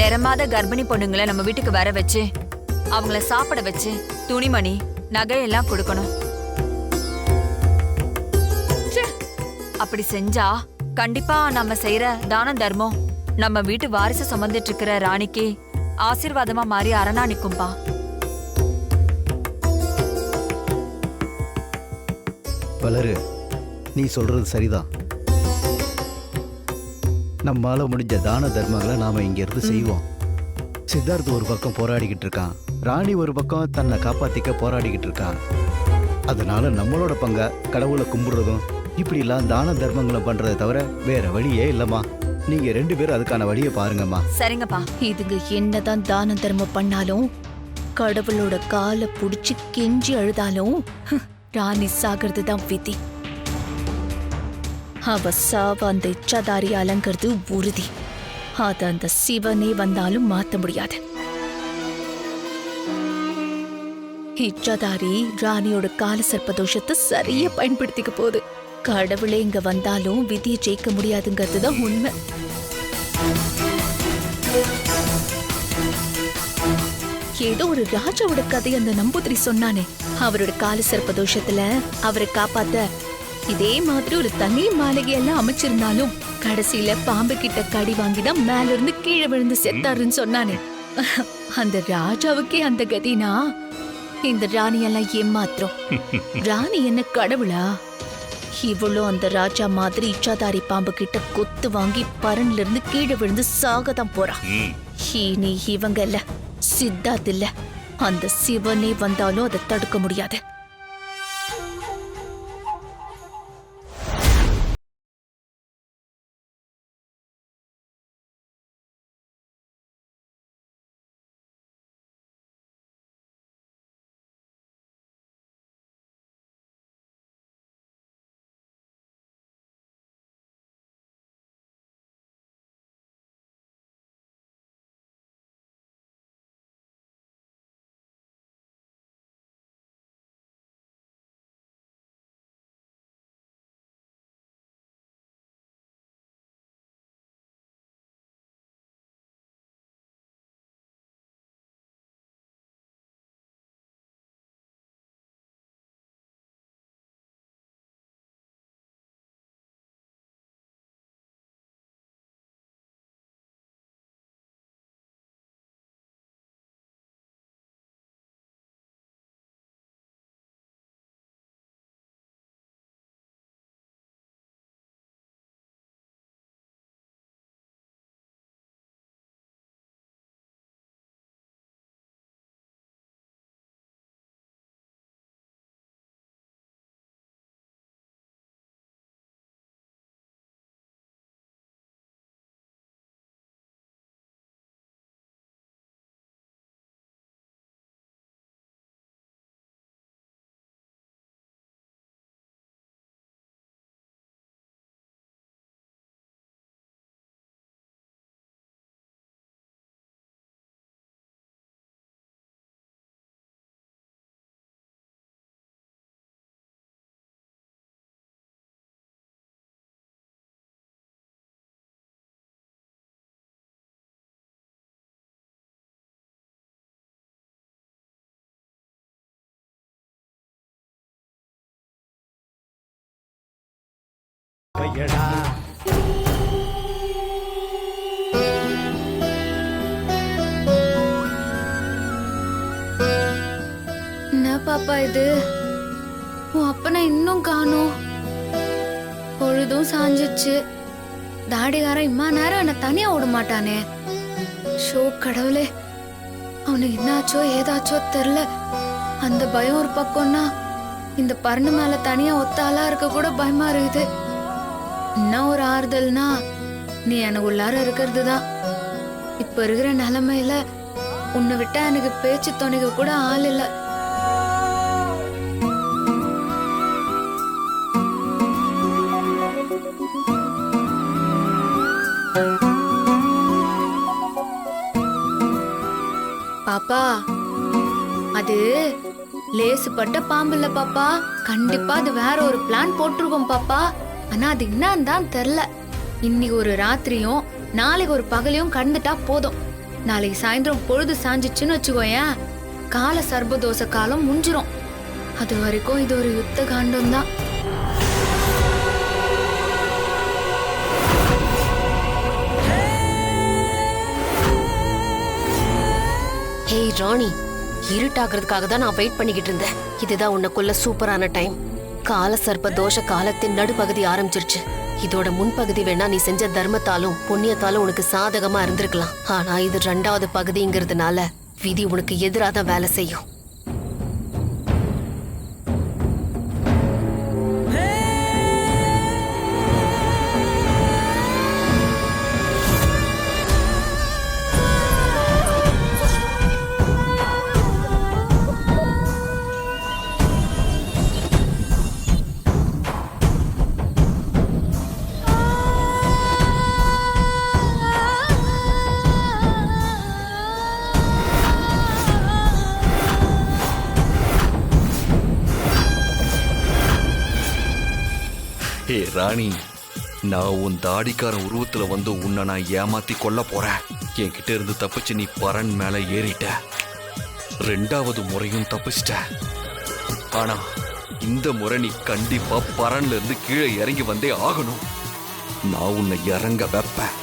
நிறமாத கர்ப்பிணி பொண்ணுங்களை நம்ம வீட்டுக்கு வர வச்சு அவங்கள சாப்பிட வச்சு துணிமணி நகையெல்லாம் கொடுக்கணும். அப்படி செஞ்சா கண்டிப்பா நம்ம செய்யற தான தர்மம் நம்ம வீட்டு வாரிசு சுமந்துட்டு இருக்கிற ராணிக்கு ஆசீர்வாதமா மாறி அரணா நிக்கும்பா. வளரு, நீ சொல்றது சரிதான். நம்மால முடிஞ்ச தான தர்மங்களை நாம இங்க இருந்து செய்வோம். சித்தார்த் ஒரு பக்கம் போராடிக்கிட்டு இருக்கான், ராணி ஒரு பக்கம் தன்னை காப்பாத்திக்க போராடிக்கிட்டு இருக்கான். அதனால நம்மளோட பங்க கடவுளை கும்பிடுறதும் இப்படி எல்லாம் தான தர்மங்களை பண்றதை தவிர வேற வழியே இல்லம்மா. நீங்க 2 பேரும் அதுக்கான வழியை பாருங்கம்மா. சரிங்கப்பா. இதுங்க என்னதான் தான தர்மம் பண்ணாலும் கடவுளோட காலை புடிச்சு கெஞ்சி அழுதாலும் ராணி சாகிறது தான் விதி. அவ சாவ அந்த இச்சாதாரி அலங்கிறது உறுதி. அத அந்த சிவனே வந்தாலும் மாத்த முடியாது. இச்சாதாரி ராணியோட கால சர்ப்பதோஷத்தை சரியா பயன்படுத்திக்க போகுது. கடவுளே இங்க வந்தாலும் விதியை ஜெயிக்க முடியாதுங்கிறது தான் உண்மை. ஏதோ ஒரு ராஜாவோட கதை அந்த நம்பூதிரி சொன்னானே, அவரோட கால சர்ப்பதோஷத்துல அவரை காப்பாத்த இதே மாதிரி ஒரு தனி மாளிகையெல்லாம் அமைச்சிருந்தாலும் கடைசியில பாம்பு கிட்ட கடி வாங்கிதான் மேல இருந்து கீழே விழுந்து செத்தாருன்னு சொன்னானே. அந்த ராஜாவுக்கே அந்த கதினா இந்த ராணியெல்லாம் ஏமாத்திரம். ராணி என்ன கடவுளா? இவ்வளோ அந்த ராஜா மாதிரி இச்சாதாரி பாம்பு கிட்ட கொத்து வாங்கி பரன்ல இருந்து கீழே விழுந்து சாகதான் போறான். இனி இவங்க இல்ல, சித்தார்த் இல்ல, அந்த சிவனே வந்தாலும் அதை தடுக்க முடியாது. என்ன பாப்பா இது? உன் அப்பனை இன்னும் காணோம். பொழுதும் சாஞ்சிச்சு. தாடிகாரன் இம்மா நேரம் என்ன தனியா விட மாட்டானே. ஷோ கடவுளே, அவனுக்கு என்னாச்சோ ஏதாச்சோ தெரியல. அந்த பயம் ஒரு பக்கம்னா இந்த பரணு மேல தனியா ஒத்தாளா இருக்க கூட பயமா இருக்குது. இன்னும் ஒரு ஆறுதல்னா நீ எனக்கு உள்ளார இருக்கிறது தான். இப்ப இருக்கிற நிலைமையில உன்னை விட்டா எனக்கு பேச்சு துணைக்க கூட ஆள் இல்ல. பாப்பா, அது லேசுப்பட்ட பாம்பு இல்ல பாப்பா. கண்டிப்பா அது வேற ஒரு பிளான் போட்டிருக்கோம் பாப்பா. ஆனா அது என்னன்னு தான் தெரியல. இன்னைக்கு ஒரு ராத்திரியும் நாளைக்கு ஒரு பகலையும் கடந்துட்டா போதும். நாளைக்கு சாயந்தரம் பொழுது சாஞ்சிச்சுன்னு வச்சுக்கோயேன், கால சர்பதோஷ காலம் முடிஞ்சிரும். அது வரைக்கும் இது ஒரு யுத்த காண்டம் தான். ஹேய் ராணி, இருட்டாகிறதுக்காக தான் நான் வெயிட் பண்ணிக்கிட்டு இருந்தேன். இதுதான் உனக்குள்ள சூப்பரான டைம். கால சர்ப்ப தோஷ காலத்தின் நடுப்பகுதி ஆரம்பிச்சிருச்சு. இதோட முன்பகுதி வேணா நீ செஞ்ச தர்மத்தாலும் புண்ணியத்தாலும் உனக்கு சாதகமா இருந்திருக்கலாம். ஆனா இது 2வது பகுதிங்கிறதுனால விதி உனக்கு எதிராக தான் வேலை செய்யும். ஏ ராணி, நான் உன் தாடிக்காரன் உருவத்துல வந்து உன்னை நான் ஏமாத்தி கொல்ல போறேன். என்கிட்ட இருந்து தப்பிச்சு நீ பரன் மேல ஏறிட்ட. 2வது முறையும் தப்பிச்சிட்ட. ஆனா இந்த முறை நீ கண்டிப்பா பரன்ல இருந்து கீழே இறங்கி வந்தே ஆகணும். நான் உன்னை இறங்க வைப்பேன்.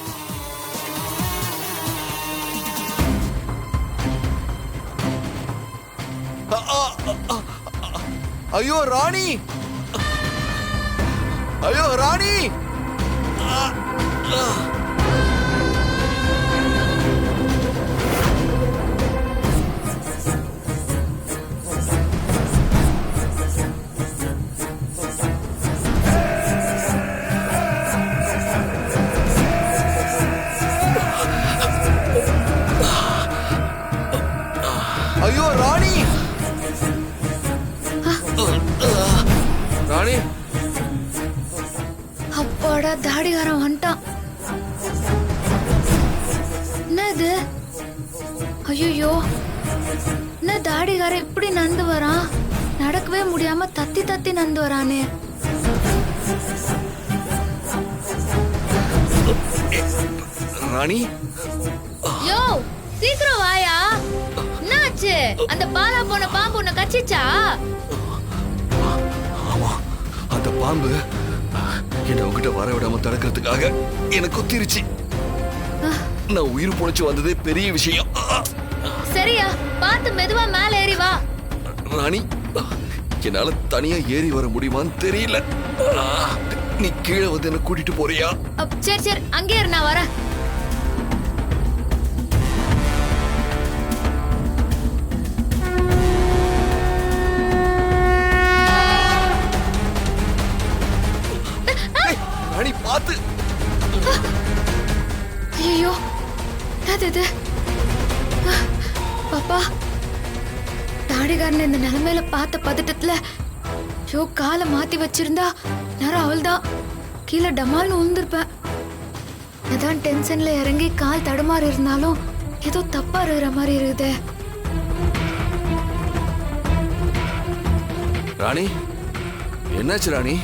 ஐயோ ராணி, ஐயோ ராணி! ஐயோ ராணி! ராணி, அப்பாடா, தாடிகாரன் வந்துட்டான். என்ன இது? ஐயோ, என்ன தாடிகாரன் இப்படி நந்து வரான்? நடக்கவே முடியாம தத்தி தத்தி நந்து வரானே. ராணி, யோ, சீக்கிரம் வாயா. என்னாச்சு? அந்த பாலா போன பாம்பு உன்னை கச்சிச்சா? ஆமா, அந்த பாம்பு என்ன உங்ககிட்ட வர விடாம தடுக்கிறதுக்காக எனக்கு குத்திருச்சு. நான் உயிர் பொழைச்சு வந்ததே பெரிய விஷயம். சரியா, பார்த்து மெதுவா மேல ஏறி வா. ராணி, என்னால தனியா ஏறி வர முடியுமான்னு தெரியல. நீ கீழே வந்து என்ன கூட்டிட்டு போறியா? சரி சரி, அங்கே இரு, நான் வரேன். ராணி, பாத்து. ஐயோ, அது பாப்பா, தாடிகாரன் இந்த நிலைமையில பார்த்த பதட்டத்துல காலை மாத்தி வச்சிருந்தா நேரம் அவள்தான் கீழே டமால்னு விழுந்திருப்பேன். அதான் டென்ஷன்ல இறங்கி கால் தடுமாறி இருந்தாலும் ஏதோ தப்பா இருக்கிற மாதிரி இருக்குதே. ராணி, என்னாச்சு ராணி?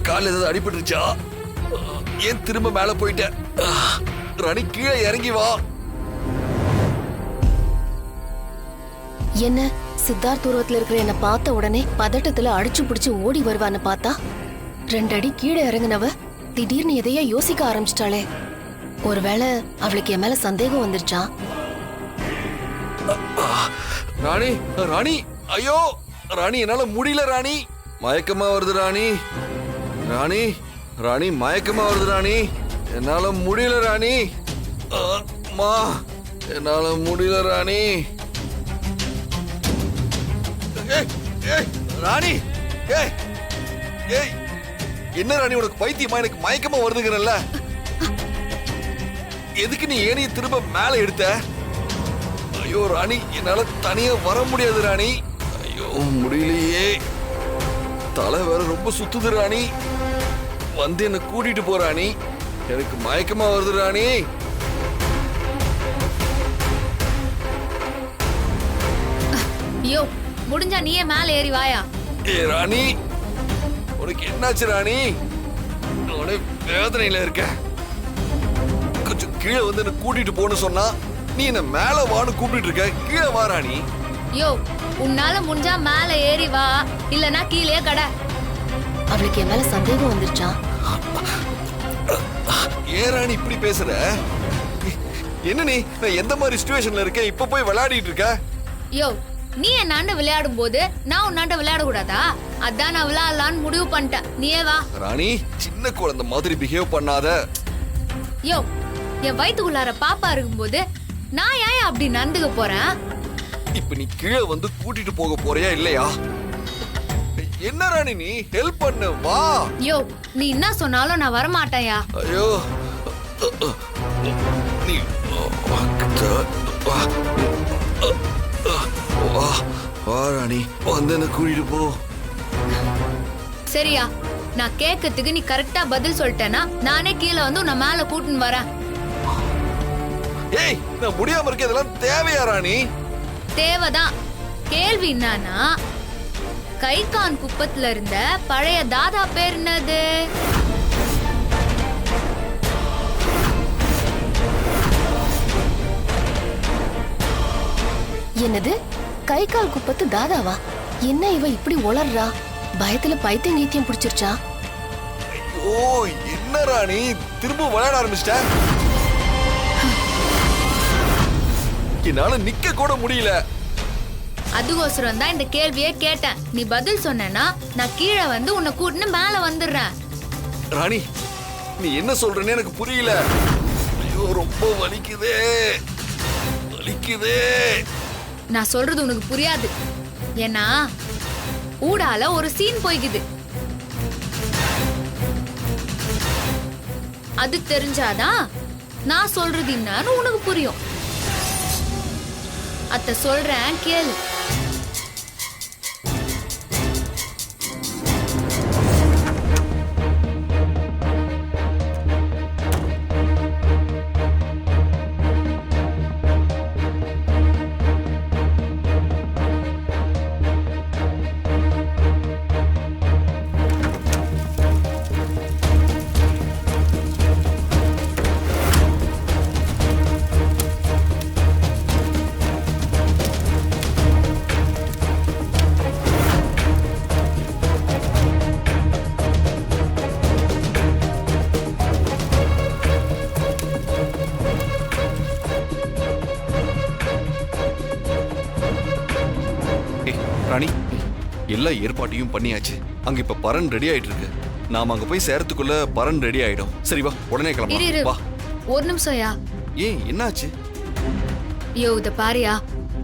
கால் ஏதாவது அடிபட்டுருச்சா? ஏன் திரும்ப மேல போயிட்ட? ராணி, கீழே இறங்கி வா. என்ன சித்தார்த் உருவத்துல இருக்கிற என்ன பார்த்த உடனே பதட்டத்துல அடிச்சு பிடிச்சு ஓடி வருவான்னு பார்த்தா 2 அடி கீழே இறங்குனவ திடீர்னு எதையோ யோசிக்க ஆரம்பிச்சிட்டாளே. ஒருவேளை அவளுக்கு என் மேல சந்தேகம் வந்துருச்சா? ராணி, ராணி, ஐயோ ராணி, என்னால முடியல ராணி. மயக்கமா வருது ராணி. ராணி, ராணி, மயக்கமா வருது ராணி. என்னால முடியல ராணி. அம்மா, என்னால முடியல ராணி. ஏய், ஏய், ராணி, ஏய், ஏய், என்ன ராணி உனக்கு பைத்தியமா? எனக்கு மயக்கமா வருதுங்கிறல்ல. எதுக்கு நீ ஏனிய திரும்ப மேல எடுத்த? ஐயோ ராணி, என்னால தனியா வர முடியாது ராணி. ஐயோ, முடியலையே. தலை வேற ரொம்ப சுத்துது ராணி. வந்து என்ன கூட்டிட்டு போ ராணி. எனக்கு மயக்கமா வருது ராணி. ஐயோ, முடிஞ்சா நீயே மேல ஏறி வாயா. ஏ ராணி, உனக்கு என்னாச்சு ராணி? உனக்கு வேதனையில இருக்க. கொஞ்சம் கீழே வந்து என்ன கூட்டிட்டு போன்னு சொன்னா நீ என்ன மேல வான்னு கூப்பிட்டு இருக்க, கீழே வா ராணி. யோ உன்னால முடிஞ்சா மேல ஏறி வா, இல்லனா கீழே கடை. அவளுக்கு என் மேல சந்தேகம் வந்துருச்சா? ஏன் ராணி இப்படி பேசுற? என்ன நீ, நான் எந்த மாதிரி சிச்சுவேஷன்ல இருக்கேன், இப்ப போய் விளையாடிட்டு இருக்க? யோ நீ என்னாண்ட விளையாடும் போது நான் உன்னாண்ட விளையாட கூடாதா? அதான் நான் விளையாடலான்னு முடிவு பண்ணிட்டேன். நீயே வா. ராணி, சின்ன குழந்தை மாதிரி பிஹேவ் பண்ணாத. யோ என் வயித்துக்குள்ளார பாப்பா இருக்கும்போது நான் ஏன் அப்படி நடந்துக்க போறேன்? இப்ப நீ கீழே வந்து கூட்டிட்டு போக போறியா இல்லையா? என்ன ராணி, நீ ஹெல்ப் பண்ணு, வா. யோ நீ என்ன சொன்னாலும் நான் வரமாட்டேன்யா. ஐயோ, நீ வா. வா வா ராணி, வந்து என்ன கூட்டிட்டு போ. சரியா, நான் கேட்கறதுக்கு நீ கரெக்டா பதில் சொல்லிட்டேன்னா நானே கீழே வந்து உன்னை மேல கூட்டின்னு வரேன். ஏய், நான் முடியாம இருக்க, இதெல்லாம் தேவையா ராணி? தேவைதான். கேள்வி என்னன்னா, கைகான் குப்பத்துல இருந்த பழைய தாதா பேர் என்னது? என்னது, கை கால் குப்பத்து தாதாவா? என்ன இவ இப்படி உளறா? பயத்துல பைத்தியம் நீத்தியம் பிடிச்சிருச்சா? ஓ, என்ன ராணி திரும்ப விளையாட ஆரம்பிச்சிட்ட? என்னால நிக்க கூட முடியல. அதுக்கோசரம் தான் இந்த கேள்வியே கேட்டேன். நீ பதில் சொன்னா நான் கீழே வந்து உன்னை கூட்டின்னு மேல வந்துடுறேன். ராணி, நீ என்ன சொல்றேன்னு எனக்கு புரியல. ஐயோ, ரொம்ப வலிக்குதே, வலிக்குதே. நான் சொல்றது உனக்கு புரியாது. ஏன்னா ஊடால ஒரு சீன் போய்க்குது. அது தெரிஞ்சாதான் நான் சொல்றது என்னன்னு உனக்கு புரியும். அத்த சொல்றேன் கேளு. ராணி, எல்லா ஏற்பாட்டையும் பண்ணியாச்சு. அங்க இப்ப பரன் ரெடி ஆயிட்டு இருக்கு. நாம அங்க போய் சேரத்துக்குள்ள பரன் ரெடி ஆயிடும். சரி வா, உடனே இரு, கிளம்பலாம். இரு. வா. ஒரு நிமிஷம்யா. ஏன், என்னாச்சு? யோ இத பாரியா,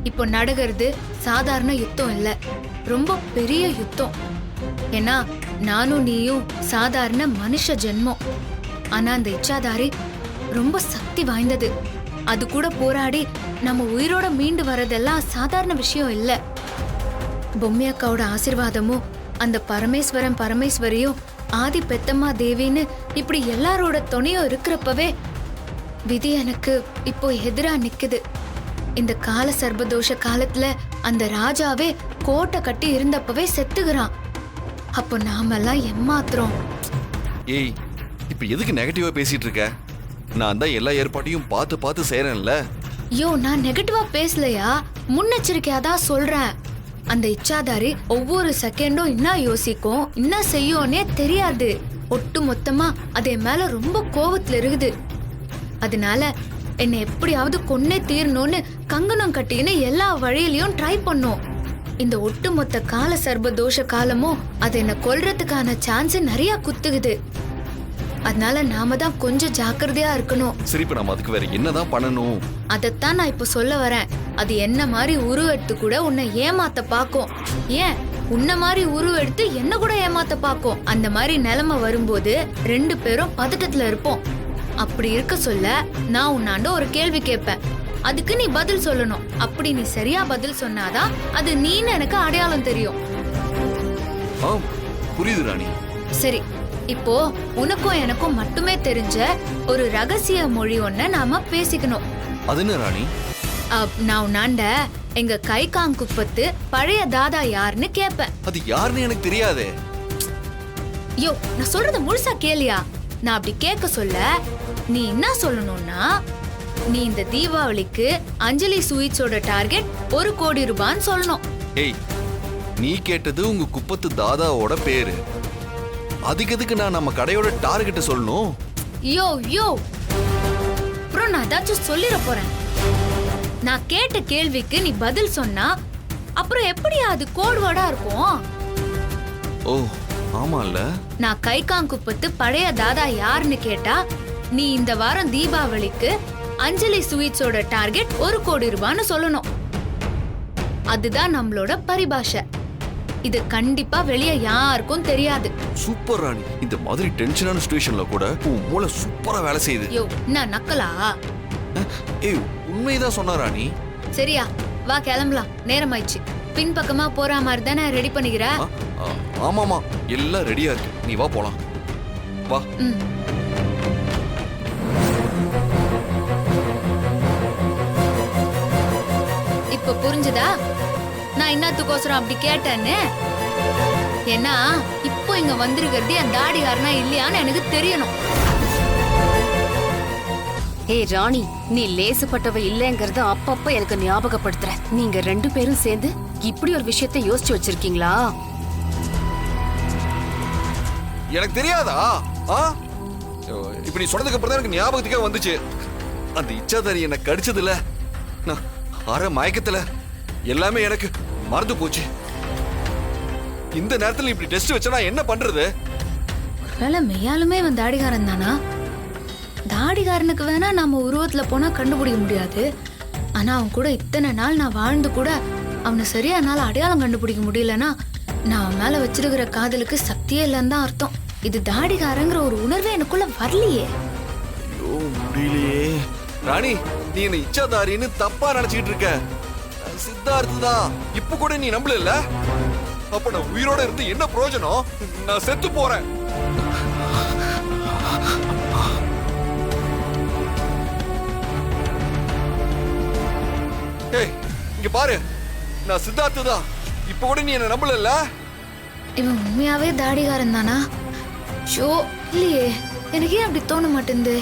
இப்போ நடக்கிறது சாதாரண யுத்தம் இல்ல, ரொம்ப பெரிய யுத்தம். ஏன்னா நானும் நீயும் சாதாரண மனுஷ ஜென்மம். ஆனா அந்த இச்சாதாரி ரொம்ப சக்தி வாய்ந்தது. அது கூட போராடி நம்ம உயிரோட மீண்டு வரதெல்லாம் சாதாரண விஷயம் இல்ல. பொம்மையக்காவோட ஆசீர்வாதமும் அந்த பரமேஸ்வரியும் ஆதி பெத்தம்மா தேவின்னு இப்படி எல்லாரோட துணையும் இருக்கிறப்பவே விதி எனக்கு இப்போ எதிரா நிக்குது. இந்த கால சர்பதோஷ காலத்துல அந்த ராஜாவே கோட்டை கட்டி இருந்தப்பவே செத்துகிறான். அப்போ நாமெல்லாம் ஏமாத்துறோம். ஏய், இப்ப எதுக்கு நெகட்டிவா பேசிட்டு இருக்க? நான் தான் எல்லா ஏற்பாட்டையும் பார்த்து பார்த்து செய்யறேன்ல. யோ நான் நெகட்டிவா பேசலையா, முன்னெச்சரிக்கையாதான் சொல்றேன். அந்த இச்சாதாரி ஒவ்வொரு செகண்டும் என்ன யோசிக்கும் என்ன செய்யும்னே தெரியாது. ஒட்டு மொத்தமா அதே மேல ரொம்ப கோவத்துல இருக்குது. அதனால என்னை எப்படியாவது கொன்னே தீரணும்னு கங்கணம் கட்டின்னு எல்லா வழியிலயும் ட்ரை பண்ணும். இந்த ஒட்டுமொத்த கால சர்ப தோஷ காலமும் அது என்ன கொல்றதுக்கான சான்ஸ் நிறைய குத்துகுது. அதனால நாம தான் கொஞ்சம் ஜாக்கிரதையா இருக்கணும். சரி, இப்ப நம்ம அதுக்கு வேற என்னதான் பண்ணணும்? அதத்தான் நான் இப்ப சொல்ல வரேன். அது என்ன மாதிரி உருவெடுத்து கூட உன்னை ஏமாத்த பாக்கும். ஏன் உன்ன மாதிரி உருவெடுத்து என்ன கூட ஏமாத்த பாக்கும். அந்த மாதிரி நிலைமை வரும்போது 2 பேரும் பதட்டத்துல இருப்போம். அப்படி இருக்க சொல்ல நான் உன்னாண்ட ஒரு கேள்வி கேட்பேன். அதுக்கு நீ பதில் சொல்லணும். அப்படி நீ சரியா பதில் சொன்னாதான் அது நீன்னு எனக்கு அடையாளம் தெரியும். புரியுது ராணி. சரி, இப்போ உனக்கும் எனக்கும் மட்டுமே தெரிஞ்ச ஒரு ரகசிய மொழி ஒன்ன நாம பேசிக்கணும். அது என்ன ராணி? நான் உன்னாண்ட எங்க கைகாங்குப்பத்து பழைய தாதா யாருன்னு கேட்பேன். அது யாருன்னு எனக்கு தெரியாதே. யோ நான் சொல்றத முழுசா கேளியா. நான் அப்படி கேட்க சொல்ல நீ என்ன சொல்லணும்னா, நீ இந்த தீபாவளிக்கு அஞ்சலி ஸ்வீட்ஸோட டார்கெட் 1 கோடி ரூபான்னு சொல்லணும். ஏய், நீ கேட்டது உங்க குப்பத்து தாதாவோட பேரு. அதுக்கு எதுக்கு நான் நம்ம கடையோட டார்கெட் சொல்லணும்? யோ யோ, அப்புறம் நான் ஏதாச்சும் சொல்லிட போறேன். நான் கேட்ட கேள்விக்கு நீ பதில் சொன்னா அப்புறம் எப்படி அது கோட்வேர்டா இருக்கும்? ஓ ஆமால. நான் கைகாங்குப்பத்து பழைய தாதா யாருன்னு கேட்டா நீ இந்த வாரம் தீபாவளிக்கு அஞ்சலி ஸ்வீட்ஸோட டார்கெட் 1 கோடி ரூபான்னு சொல்லணும். அதுதான் நம்மளோட பரிபாஷை. இது கண்டிப்பா வெளியே யாருக்கும் தெரியாது. சூப்பர் ராணி, இந்த மாதிரி டென்ஷனான சிச்சுவேஷன்ல கூட உன் மூளை சூப்பரா வேலை செய்யுது. யோ, என்ன நக்கலா? ஏய், உண்மைதான் சொன்னா ராணி. சரியா, வா கிளம்பலாம், நேரம் ஆயிடுச்சு. பின்பக்கமா போற மாதிரி தானே ரெடி பண்ணிக்கிற? ஆமாமா, எல்லாம் ரெடியா இருக்கு. நீ வா போலாம். வா. இப்ப புரிஞ்சுதா நான் என்னத்துக்கோசரம் அப்படி கேட்டேன்னு? ஏன்னா இப்போ இங்க வந்திருக்கிறது என் தாடிகாரனா இல்லையான்னு எனக்கு தெரியணும். ஏய் ராணி, நீ லேசுப்பட்டவ இல்லங்கறத அப்பப்ப எனக்கு ஞாபகப்படுத்துற. நீங்க 2 பேரும் சேர்ந்து இப்படி ஒரு விஷயத்தை யோசிச்சு வச்சிருக்கீங்களா? எனக்கு தெரியாதா? இப்ப நீ சொன்னதுக்கு அப்புறம் தான் எனக்கு ஞாபகத்துக்கே வந்துச்சு. அந்த இச்சாதாரி என்ன கடிச்சதுல நான் அரை மயக்கத்துல எல்லாமே எனக்கு மறந்து போச்சு. இந்த நேரத்துல இப்படி டெஸ்ட் வச்சா நான் என்ன பண்றது? ஒருவேளை மெய்யாலுமே இவன் தாடிகாரன் தானா? தாடிகாரனுக்கு வேணா நம்ம உருவத்துல போனா கண்டுபிடிக்க முடியாது. ஆனா அவன் கூட இத்தனை நாள் நான் வாழ்ந்து கூட அவனை சரியா என்னால அடையாளம் கண்டுபிடிக்க முடியலன்னா நான் அவன் மேல வச்சிருக்கிற காதலுக்கு சக்தியே இல்லைன்னு தான் அர்த்தம். இது தாடிகாரங்கிற ஒரு உணர்வே எனக்குள்ள வரலையே. ஐயோ முடியலையே. ராணி, நீ என்ன இச்சாதாரின்னு தப்பா நினைச்சுக்கிட்டு இருக்க. சித்தார்த்த தான். இப்ப கூட நீ நம்பல. அப்ப நான் உயிரோட இருந்து என்ன பிரயோஜனம்? நான் செத்து போறேன். ஏய், இங்க பாரு, நான் சித்தார்த்த தான். இப்ப கூட நீ என்ன நம்பல. இவன் உண்மையாவே தாடிகாரன் தானா? ஷோ இல்லையே, எனக்கு ஏன் அப்படி தோண மாட்டேங்குது?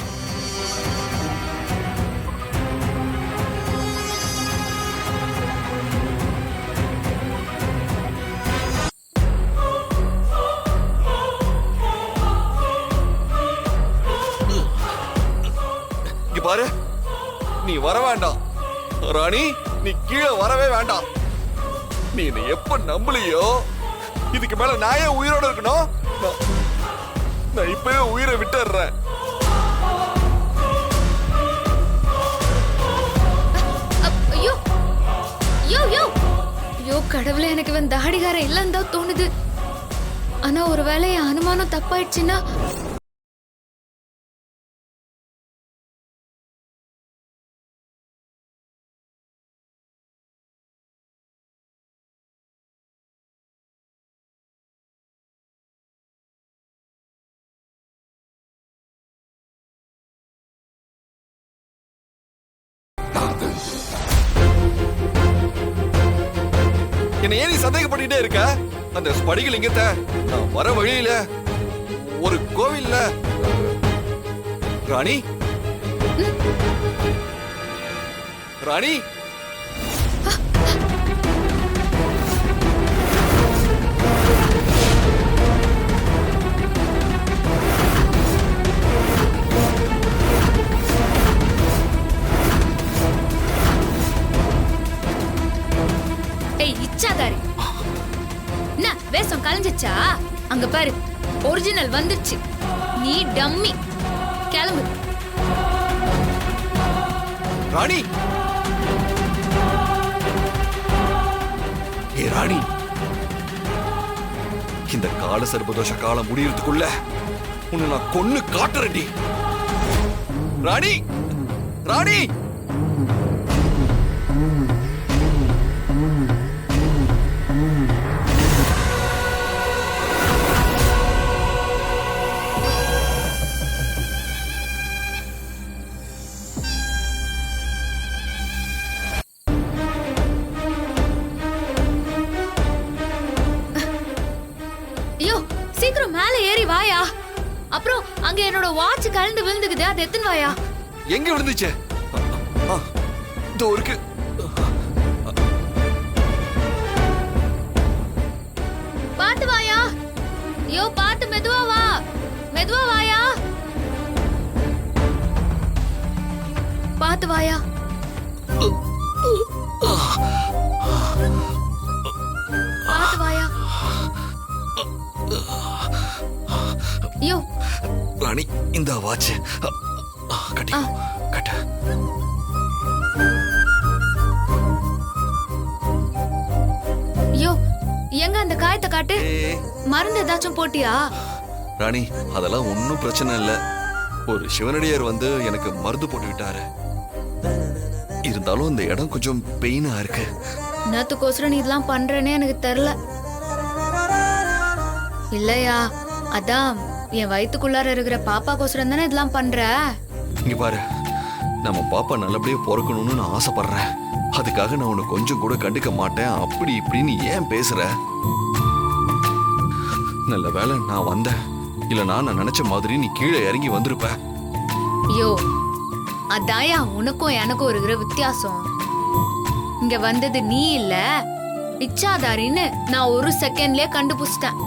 இங்க பாரு, நீ வர வேண்டாம் ராணி. நீ கீழே வரவே வேண்டாம். நீ என்ன எப்ப நம்பலையோ இதுக்கு மேல நான் ஏன் உயிரோட இருக்கணும்? நான் இப்பவே உயிரை விட்டுறேன். ஐயோ யோ யோ யோ, கடவுளே, எனக்கு இவன் தாடிகாரன் இல்லன்னு தான் தோணுது. ஆனா ஒருவேளை என் அனுமானம் தப்பாயிடுச்சுன்னா? என்ன ஏன் நீ சந்தேகப்பட்டுட்டே இருக்க? அந்த ஸ்படிகலிங்கத்தை நான் வர வழியில ஒரு கோவில்ல ராணி ராணி என்ன வேஷம் கலைஞ்சிச்சா? அங்க பாரு, ஒரிஜினல் வந்துருச்சு. நீ டம்மி. கிளம்பு ராணி. ஏ ராணி, இந்த கால சர்பதோஷ காலம் முடியறதுக்குள்ள உன்னை நான் கொன்னு காட்டுறேன்டி. ராணி, ராணி. சீக்கிரம் மேல ஏறி வாயா. அப்புறம் அங்க என்னோட வாட்ச் கழண்டு விழுந்துக்குது, அது எத்தனை வாயா? எங்க விழுந்துச்சு? இதோ இருக்கு. பாத்து வாயா. யோ பாத்து மெதுவா வா. மெதுவா வாயா. பாத்து வாயா. பாத்து வாயா. யோ ராணி இந்த வாட்ச் கட்டி கட்ட. யோ எங்க அந்த காயத்தை காட்டு. மருந்து ஏதாச்சும் போட்டியா? ராணி அதெல்லாம் ஒன்னும் பிரச்சனை இல்ல. ஒரு சிவனடியார் வந்து எனக்கு மருந்து போட்டு விட்டாரு. இருந்தாலும் இந்த இடம் கொஞ்சம் பெயினா இருக்கு. என்னத்துக்கோசரம் நீ இதெல்லாம் பண்றேன்னு எனக்கு தெரியல. இல்லையா, அதான் என் வயித்துக்குள்ளார இருக்கிற பாப்பாக்கோசரம் தானே இதெல்லாம் பண்ற. இங்க பாரு, நம்ம பாப்பா நல்லபடியா பிறக்கணும்னு நான் ஆசைப்படுறேன். அதுக்காக நான் உன்னை கொஞ்சம் கூட கண்டுக்க மாட்டேன் அப்படி இப்படின்னு ஏன் பேசுற? நல்ல வேளை நான் வந்தேன். இல்லனா நான் நினைச்ச மாதிரி நீ கீழே இறங்கி வந்திருப்ப. யோ அதாயா உனக்கும் எனக்கும் இருக்கிற வித்தியாசம். இங்க வந்தது நீ இல்ல, இச்சாதாரின்னு நான் ஒரு செகண்ட்லயே கண்டுபிடிச்சிட்டேன்.